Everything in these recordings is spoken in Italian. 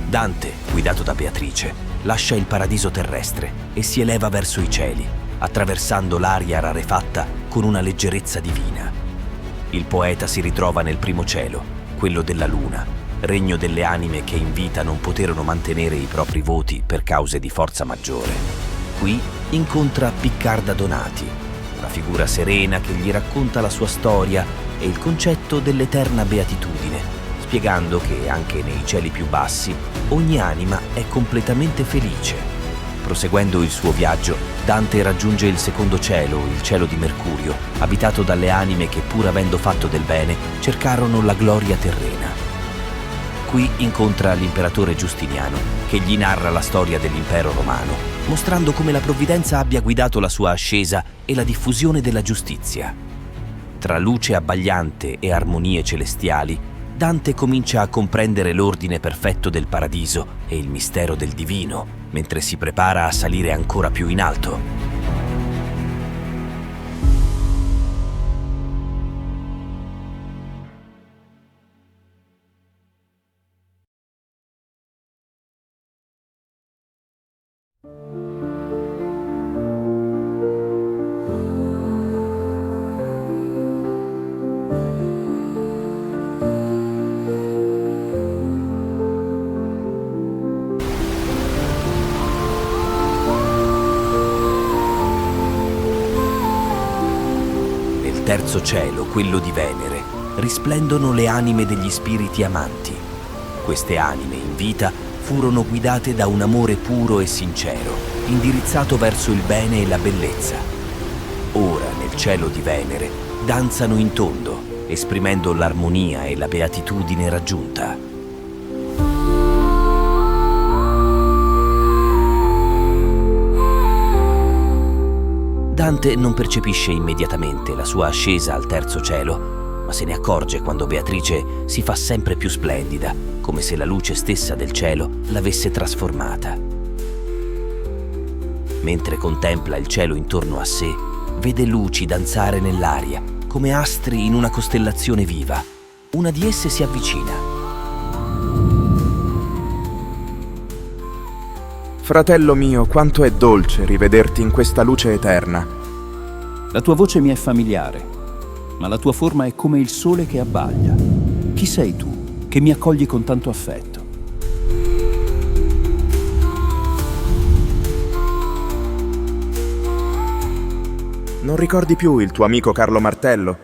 Dante, guidato da Beatrice, lascia il paradiso terrestre e si eleva verso i cieli, attraversando l'aria rarefatta con una leggerezza divina. Il poeta si ritrova nel primo cielo, quello della luna, regno delle anime che in vita non poterono mantenere i propri voti per cause di forza maggiore. Qui incontra Piccarda Donati, una figura serena che gli racconta la sua storia e il concetto dell'eterna beatitudine, spiegando che anche nei cieli più bassi ogni anima è completamente felice. Proseguendo il suo viaggio, Dante raggiunge il secondo cielo, il cielo di Mercurio, abitato dalle anime che, pur avendo fatto del bene, cercarono la gloria terrena. Qui incontra l'imperatore Giustiniano, che gli narra la storia dell'impero romano, mostrando come la provvidenza abbia guidato la sua ascesa e la diffusione della giustizia. Tra luce abbagliante e armonie celestiali, Dante comincia a comprendere l'ordine perfetto del paradiso e il mistero del divino, mentre si prepara a salire ancora più in alto. Terzo cielo, quello di Venere, risplendono le anime degli spiriti amanti. Queste anime in vita furono guidate da un amore puro e sincero, indirizzato verso il bene e la bellezza. Ora, nel cielo di Venere, danzano in tondo, esprimendo l'armonia e la beatitudine raggiunta. Dante non percepisce immediatamente la sua ascesa al terzo cielo, ma se ne accorge quando Beatrice si fa sempre più splendida, come se la luce stessa del cielo l'avesse trasformata. Mentre contempla il cielo intorno a sé, vede luci danzare nell'aria, come astri in una costellazione viva. Una di esse si avvicina. Fratello mio, quanto è dolce rivederti in questa luce eterna. La tua voce mi è familiare, ma la tua forma è come il sole che abbaglia. Chi sei tu, che mi accogli con tanto affetto? Non ricordi più il tuo amico Carlo Martello?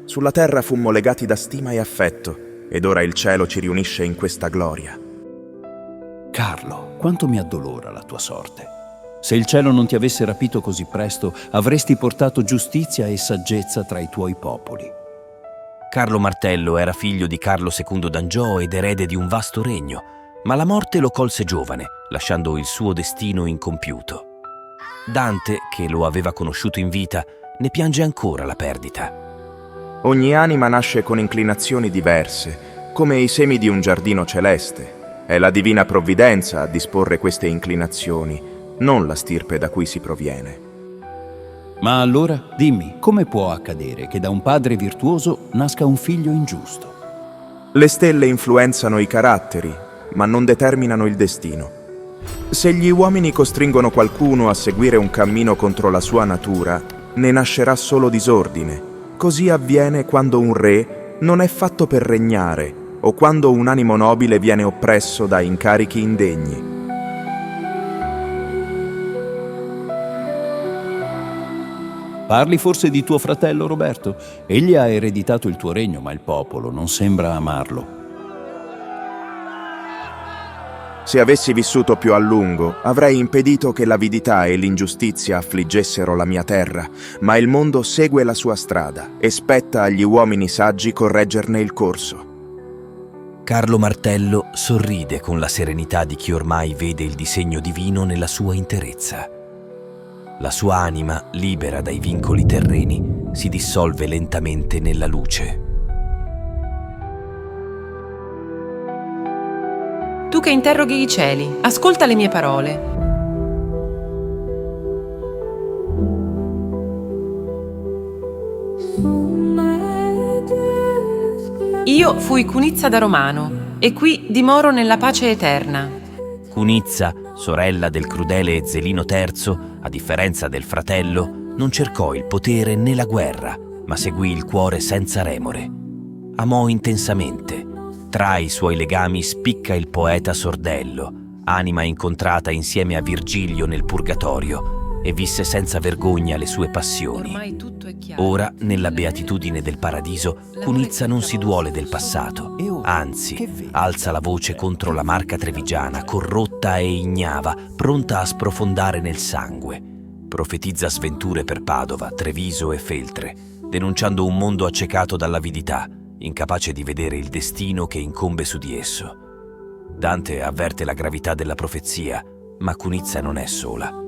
Sulla terra fummo legati da stima e affetto, ed ora il cielo ci riunisce in questa gloria. Carlo, quanto mi addolora la tua sorte. Se il cielo non ti avesse rapito così presto, avresti portato giustizia e saggezza tra i tuoi popoli. Carlo Martello era figlio di Carlo II d'Angiò ed erede di un vasto regno, ma la morte lo colse giovane, lasciando il suo destino incompiuto. Dante, che lo aveva conosciuto in vita, ne piange ancora la perdita. Ogni anima nasce con inclinazioni diverse, come i semi di un giardino celeste. È la divina provvidenza a disporre queste inclinazioni, non la stirpe da cui si proviene. Ma allora, dimmi, come può accadere che da un padre virtuoso nasca un figlio ingiusto? Le stelle influenzano i caratteri, ma non determinano il destino. Se gli uomini costringono qualcuno a seguire un cammino contro la sua natura, ne nascerà solo disordine. Così avviene quando un re non è fatto per regnare, o quando un animo nobile viene oppresso da incarichi indegni. Parli forse di tuo fratello Roberto? Egli ha ereditato il tuo regno, ma il popolo non sembra amarlo. Se avessi vissuto più a lungo, avrei impedito che l'avidità e l'ingiustizia affliggessero la mia terra, ma il mondo segue la sua strada e spetta agli uomini saggi correggerne il corso. Carlo Martello sorride con la serenità di chi ormai vede il disegno divino nella sua interezza. La sua anima, libera dai vincoli terreni, si dissolve lentamente nella luce. Tu che interroghi i cieli, ascolta le mie parole. Io fui Cunizza da Romano e qui dimoro nella pace eterna. Cunizza, sorella del crudele Zelino III, a differenza del fratello, non cercò il potere né la guerra, ma seguì il cuore senza remore. Amò intensamente. Tra i suoi legami spicca il poeta Sordello, anima incontrata insieme a Virgilio nel Purgatorio, e visse senza vergogna le sue passioni. Ormai tutto è chiaro. Ora, nella beatitudine del paradiso, Cunizza non si duole del passato, anzi, alza la voce contro la Marca trevigiana, corrotta e ignava, pronta a sprofondare nel sangue. Profetizza sventure per Padova, Treviso e Feltre, denunciando un mondo accecato dall'avidità, incapace di vedere il destino che incombe su di esso. Dante avverte la gravità della profezia, ma Cunizza non è sola.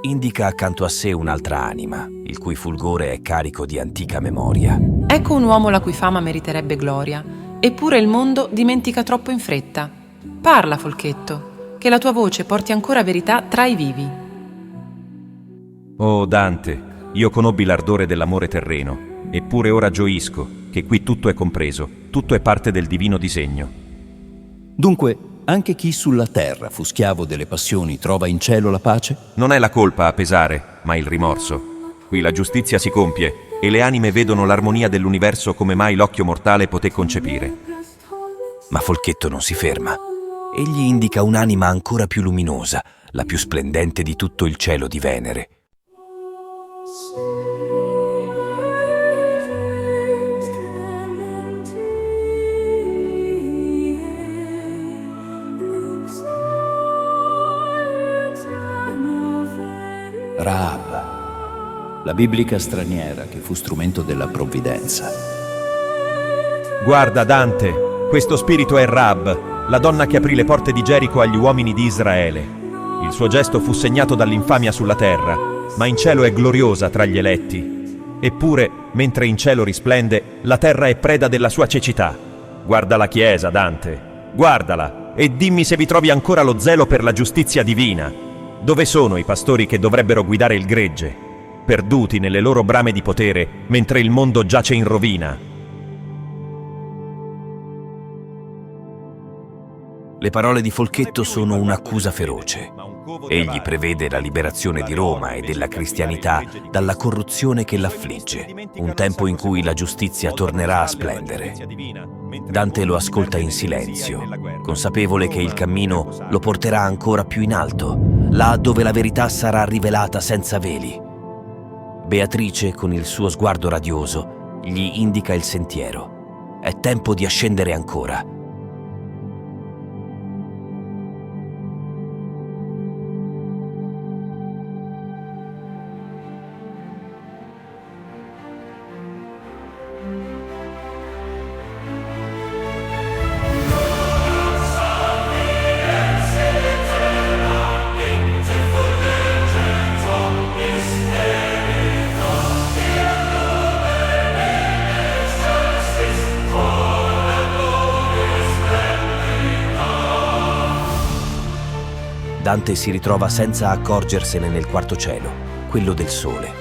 Indica accanto a sé un'altra anima, il cui fulgore è carico di antica memoria. Ecco un uomo la cui fama meriterebbe gloria, eppure il mondo dimentica troppo in fretta. Parla, Folchetto, che la tua voce porti ancora verità tra i vivi. Oh Dante, io conobbi l'ardore dell'amore terreno, eppure ora gioisco che qui tutto è compreso, tutto è parte del divino disegno. Dunque, anche chi sulla terra fu schiavo delle passioni trova in cielo la pace? Non è la colpa a pesare, ma il rimorso. Qui la giustizia si compie e le anime vedono l'armonia dell'universo come mai l'occhio mortale poté concepire. Ma Folchetto non si ferma. Egli indica un'anima ancora più luminosa, la più splendente di tutto il cielo di Venere. Rahab, la biblica straniera che fu strumento della provvidenza. Guarda Dante, questo spirito è Rahab, la donna che aprì le porte di Gerico agli uomini di Israele. Il suo gesto fu segnato dall'infamia sulla terra, ma in cielo è gloriosa tra gli eletti. Eppure, mentre in cielo risplende, la terra è preda della sua cecità. Guarda la Chiesa, Dante, guardala, e dimmi se vi trovi ancora lo zelo per la giustizia divina. Dove sono i pastori che dovrebbero guidare il gregge, perduti nelle loro brame di potere, mentre il mondo giace in rovina? Le parole di Folchetto sono un'accusa feroce. Egli prevede la liberazione di Roma e della cristianità dalla corruzione che l'affligge, un tempo in cui la giustizia tornerà a splendere. Dante lo ascolta in silenzio, consapevole che il cammino lo porterà ancora più in alto, là dove la verità sarà rivelata senza veli. Beatrice, con il suo sguardo radioso, gli indica il sentiero. È tempo di ascendere ancora. Dante si ritrova senza accorgersene nel quarto cielo, quello del sole.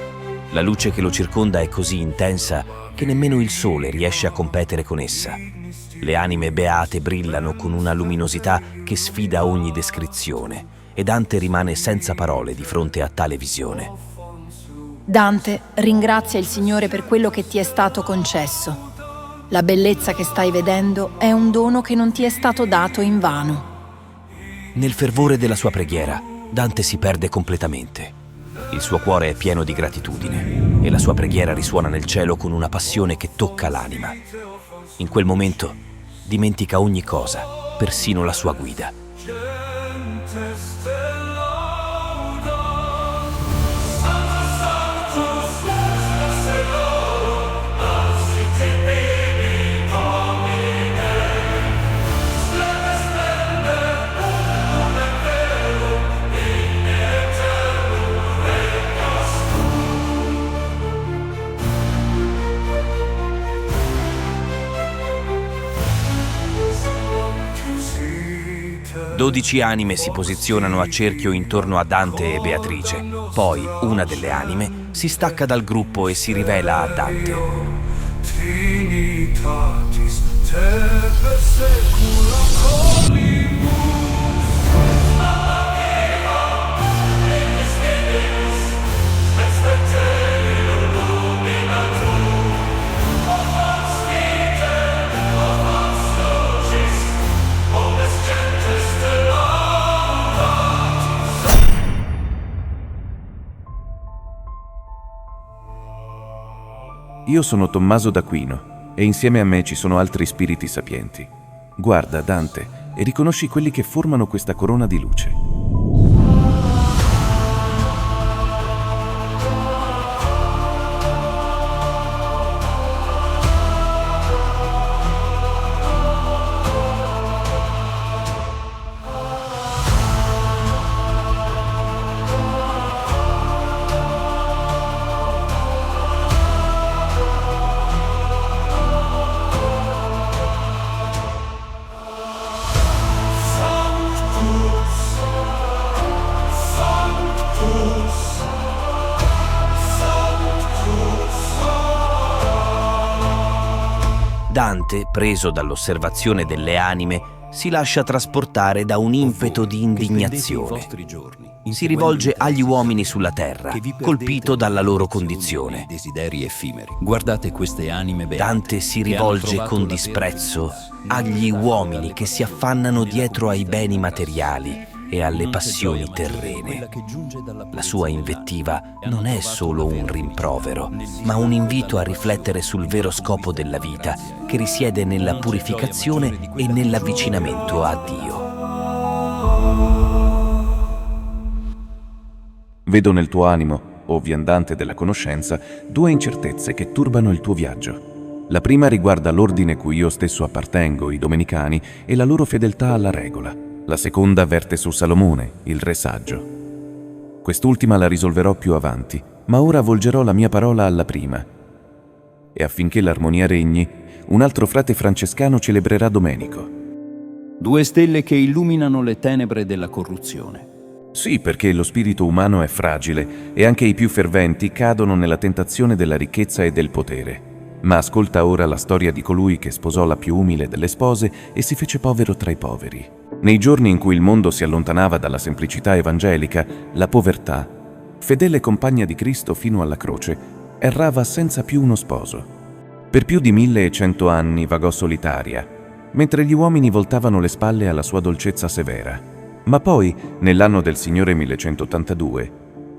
La luce che lo circonda è così intensa che nemmeno il sole riesce a competere con essa. Le anime beate brillano con una luminosità che sfida ogni descrizione e Dante rimane senza parole di fronte a tale visione. Dante ringrazia il Signore per quello che ti è stato concesso. La bellezza che stai vedendo è un dono che non ti è stato dato invano. Nel fervore della sua preghiera, Dante si perde completamente. Il suo cuore è pieno di gratitudine e la sua preghiera risuona nel cielo con una passione che tocca l'anima. In quel momento dimentica ogni cosa, persino la sua guida. Dodici anime si posizionano a cerchio intorno a Dante e Beatrice. Poi una delle anime si stacca dal gruppo e si rivela a Dante. Io sono Tommaso d'Aquino e insieme a me ci sono altri spiriti sapienti. Guarda, Dante, e riconosci quelli che formano questa corona di luce. Dante, preso dall'osservazione delle anime, si lascia trasportare da un impeto di indignazione. Si rivolge agli uomini sulla terra, colpito dalla loro condizione. Desideri effimeri. Guardate queste anime beate. Dante si rivolge con disprezzo agli uomini che si affannano dietro ai beni materiali e alle passioni terrene. La sua invettiva non è solo un rimprovero, ma un invito a riflettere sul vero scopo della vita, che risiede nella purificazione e nell'avvicinamento a Dio. Vedo nel tuo animo, o viandante della conoscenza, due incertezze che turbano il tuo viaggio. La prima riguarda l'ordine cui io stesso appartengo, i Domenicani, e la loro fedeltà alla regola. La seconda verte su Salomone, il re saggio. Quest'ultima la risolverò più avanti, ma ora volgerò la mia parola alla prima. E affinché l'armonia regni, un altro frate francescano celebrerà Domenico. Due stelle che illuminano le tenebre della corruzione. Sì, perché lo spirito umano è fragile e anche i più ferventi cadono nella tentazione della ricchezza e del potere. Ma ascolta ora la storia di colui che sposò la più umile delle spose e si fece povero tra i poveri. Nei giorni in cui il mondo si allontanava dalla semplicità evangelica, la povertà, fedele compagna di Cristo fino alla croce, errava senza più uno sposo. Per più di 1100 anni vagò solitaria, mentre gli uomini voltavano le spalle alla sua dolcezza severa. Ma poi, nell'anno del Signore 1182,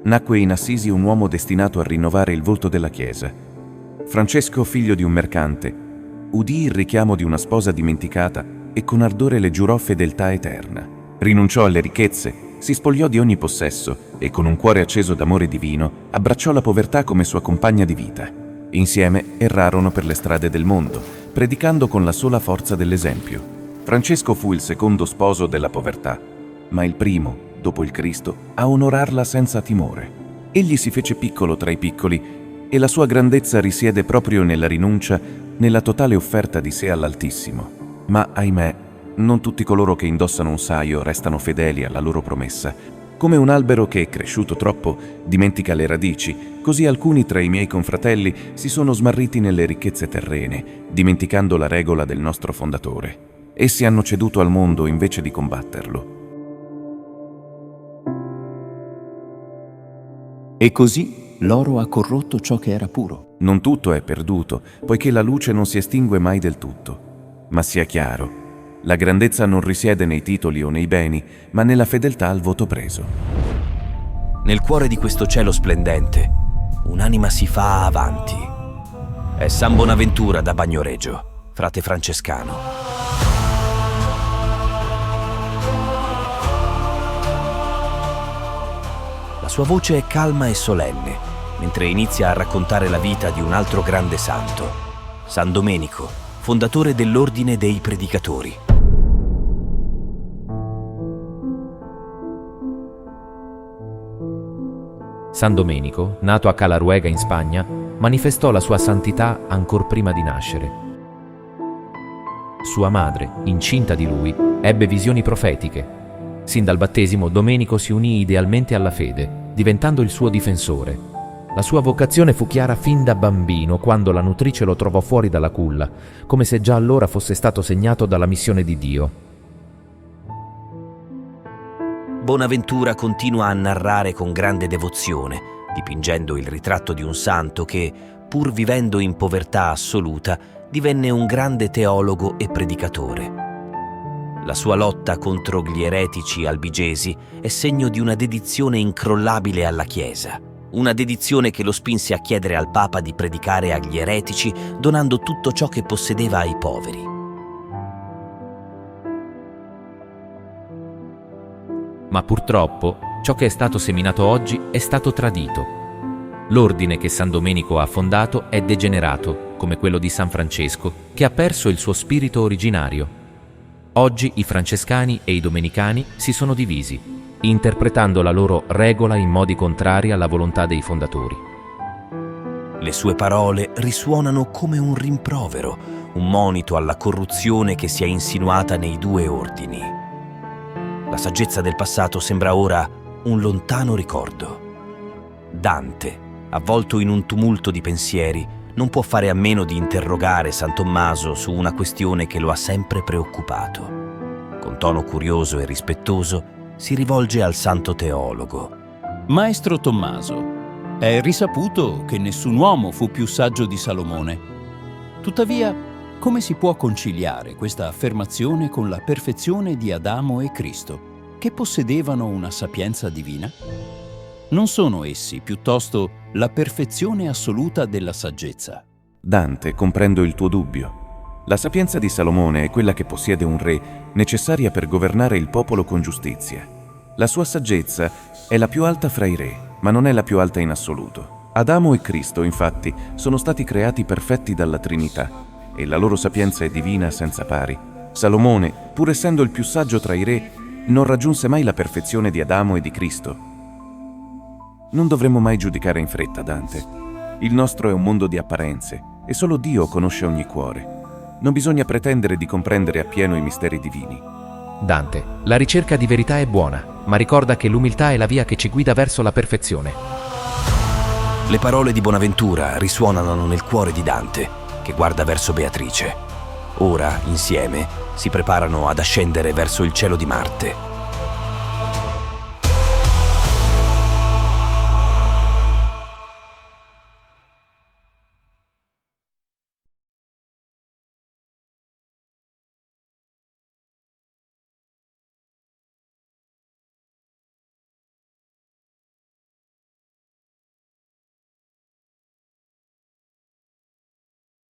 nacque in Assisi un uomo destinato a rinnovare il volto della Chiesa. Francesco, figlio di un mercante, udì il richiamo di una sposa dimenticata e con ardore le giurò fedeltà eterna. Rinunciò alle ricchezze, si spogliò di ogni possesso e con un cuore acceso d'amore divino abbracciò la povertà come sua compagna di vita. Insieme errarono per le strade del mondo, predicando con la sola forza dell'esempio. Francesco fu il secondo sposo della povertà, ma il primo, dopo il Cristo, a onorarla senza timore. Egli si fece piccolo tra i piccoli e la sua grandezza risiede proprio nella rinuncia, nella totale offerta di sé all'Altissimo. Ma, ahimè, non tutti coloro che indossano un saio restano fedeli alla loro promessa. Come un albero che, cresciuto troppo, dimentica le radici, così alcuni tra i miei confratelli si sono smarriti nelle ricchezze terrene, dimenticando la regola del nostro fondatore. Essi hanno ceduto al mondo invece di combatterlo. E così l'oro ha corrotto ciò che era puro. Non tutto è perduto, poiché la luce non si estingue mai del tutto. Ma sia chiaro, la grandezza non risiede nei titoli o nei beni, ma nella fedeltà al voto preso. Nel cuore di questo cielo splendente, un'anima si fa avanti. È San Bonaventura da Bagnoregio, frate francescano. La sua voce è calma e solenne, mentre inizia a raccontare la vita di un altro grande santo, San Domenico, fondatore dell'Ordine dei Predicatori. San Domenico, nato a Calaruega in Spagna, manifestò la sua santità ancor prima di nascere. Sua madre, incinta di lui, ebbe visioni profetiche. Sin dal battesimo Domenico si unì idealmente alla fede, diventando il suo difensore. La sua vocazione fu chiara fin da bambino, quando la nutrice lo trovò fuori dalla culla, come se già allora fosse stato segnato dalla missione di Dio. Bonaventura continua a narrare con grande devozione, dipingendo il ritratto di un santo che, pur vivendo in povertà assoluta, divenne un grande teologo e predicatore. La sua lotta contro gli eretici albigesi è segno di una dedizione incrollabile alla Chiesa, una dedizione che lo spinse a chiedere al Papa di predicare agli eretici donando tutto ciò che possedeva ai poveri. Ma purtroppo ciò che è stato seminato oggi è stato tradito. L'ordine che San Domenico ha fondato è degenerato, come quello di San Francesco, che ha perso il suo spirito originario. Oggi i francescani e i domenicani si sono divisi, interpretando la loro regola in modi contrari alla volontà dei fondatori. Le sue parole risuonano come un rimprovero, un monito alla corruzione che si è insinuata nei due ordini. La saggezza del passato sembra ora un lontano ricordo. Dante, avvolto in un tumulto di pensieri, non può fare a meno di interrogare San Tommaso su una questione che lo ha sempre preoccupato. Con tono curioso e rispettoso si rivolge al santo teologo. Maestro Tommaso, è risaputo che nessun uomo fu più saggio di Salomone. Tuttavia, come si può conciliare questa affermazione con la perfezione di Adamo e Cristo, che possedevano una sapienza divina? Non sono essi piuttosto la perfezione assoluta della saggezza? Dante, comprendo il tuo dubbio. La sapienza di Salomone è quella che possiede un re, necessaria per governare il popolo con giustizia. La sua saggezza è la più alta fra i re, ma non è la più alta in assoluto. Adamo e Cristo, infatti, sono stati creati perfetti dalla Trinità, e la loro sapienza è divina senza pari. Salomone, pur essendo il più saggio tra i re, non raggiunse mai la perfezione di Adamo e di Cristo. Non dovremmo mai giudicare in fretta, Dante. Il nostro è un mondo di apparenze e solo Dio conosce ogni cuore. Non bisogna pretendere di comprendere appieno i misteri divini. Dante, la ricerca di verità è buona, ma ricorda che l'umiltà è la via che ci guida verso la perfezione. Le parole di Bonaventura risuonano nel cuore di Dante, che guarda verso Beatrice. Ora, insieme, si preparano ad ascendere verso il cielo di Marte.